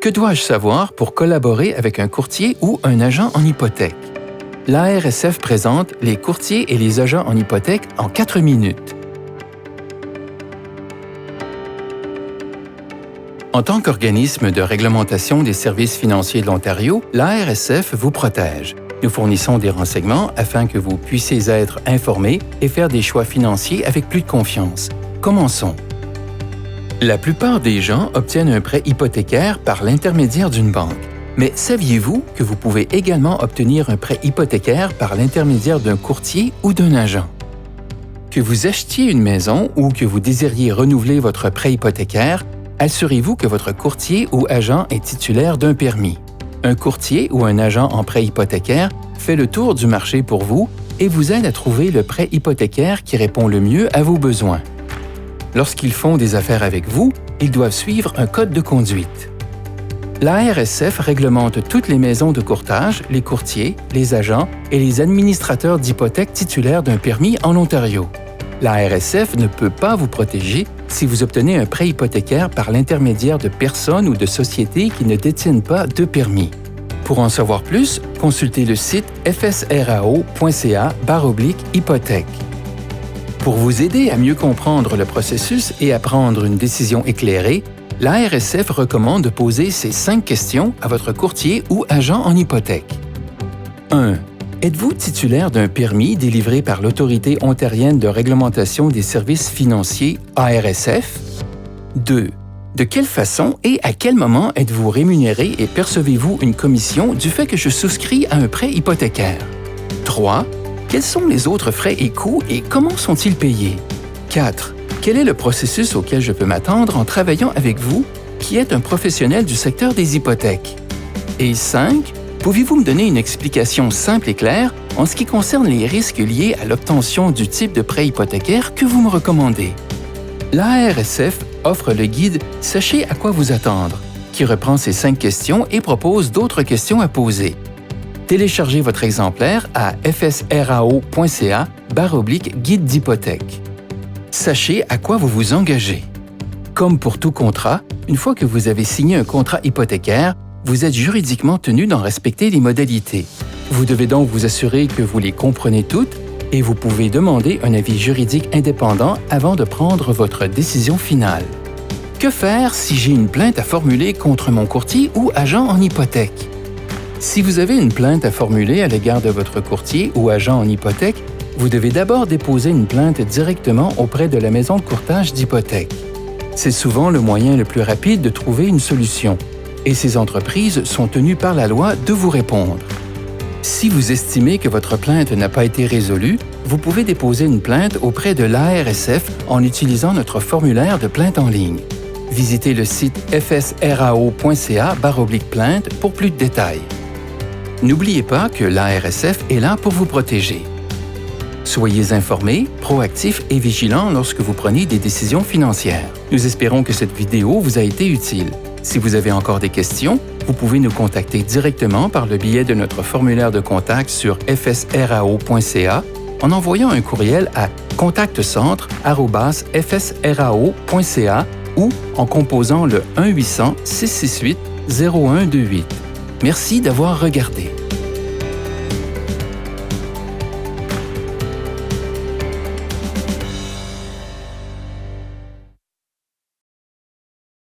Que dois-je savoir pour collaborer avec un courtier ou un agent en hypothèque? L'ARSF présente les courtiers et les agents en hypothèque en 4 minutes. En tant qu'organisme de réglementation des services financiers de l'Ontario, l'ARSF vous protège. Nous fournissons des renseignements afin que vous puissiez être informé et faire des choix financiers avec plus de confiance. Commençons. La plupart des gens obtiennent un prêt hypothécaire par l'intermédiaire d'une banque. Mais saviez-vous que vous pouvez également obtenir un prêt hypothécaire par l'intermédiaire d'un courtier ou d'un agent? Que vous achetiez une maison ou que vous désiriez renouveler votre prêt hypothécaire, assurez-vous que votre courtier ou agent est titulaire d'un permis. Un courtier ou un agent en prêt hypothécaire fait le tour du marché pour vous et vous aide à trouver le prêt hypothécaire qui répond le mieux à vos besoins. Lorsqu'ils font des affaires avec vous, ils doivent suivre un code de conduite. L'ARSF réglemente toutes les maisons de courtage, les courtiers, les agents et les administrateurs d'hypothèques titulaires d'un permis en Ontario. L'ARSF ne peut pas vous protéger si vous obtenez un prêt hypothécaire par l'intermédiaire de personnes ou de sociétés qui ne détiennent pas de permis. Pour en savoir plus, consultez le site fsrao.ca/hypothèque. Pour vous aider à mieux comprendre le processus et à prendre une décision éclairée, l'ARSF recommande de poser ces 5 questions à votre courtier ou agent en hypothèque. 1. Êtes-vous titulaire d'un permis délivré par l'Autorité ontarienne de réglementation des services financiers ARSF? 2. De quelle façon et à quel moment êtes-vous rémunéré et percevez-vous une commission du fait que je souscris à un prêt hypothécaire? 3. Quels sont les autres frais et coûts et comment sont-ils payés? 4. Quel est le processus auquel je peux m'attendre en travaillant avec vous, qui êtes un professionnel du secteur des hypothèques? Et 5. Pouvez-vous me donner une explication simple et claire en ce qui concerne les risques liés à l'obtention du type de prêt hypothécaire que vous me recommandez? L'ARSF offre le guide « Sachez à quoi vous attendre » qui reprend ces 5 questions et propose d'autres questions à poser. Téléchargez votre exemplaire à fsrao.ca/guide d'hypothèque. Sachez à quoi vous vous engagez. Comme pour tout contrat, une fois que vous avez signé un contrat hypothécaire, vous êtes juridiquement tenu d'en respecter les modalités. Vous devez donc vous assurer que vous les comprenez toutes et vous pouvez demander un avis juridique indépendant avant de prendre votre décision finale. Que faire si j'ai une plainte à formuler contre mon courtier ou agent en hypothèque? Si vous avez une plainte à formuler à l'égard de votre courtier ou agent en hypothèque, vous devez d'abord déposer une plainte directement auprès de la maison de courtage d'hypothèque. C'est souvent le moyen le plus rapide de trouver une solution, et ces entreprises sont tenues par la loi de vous répondre. Si vous estimez que votre plainte n'a pas été résolue, vous pouvez déposer une plainte auprès de l'ARSF en utilisant notre formulaire de plainte en ligne. Visitez le site fsrao.ca/plainte pour plus de détails. N'oubliez pas que l'ARSF est là pour vous protéger. Soyez informés, proactifs et vigilants lorsque vous prenez des décisions financières. Nous espérons que cette vidéo vous a été utile. Si vous avez encore des questions, vous pouvez nous contacter directement par le biais de notre formulaire de contact sur fsrao.ca en envoyant un courriel à contactcentre@fsrao.ca ou en composant le 1-800-668-0128. Merci d'avoir regardé.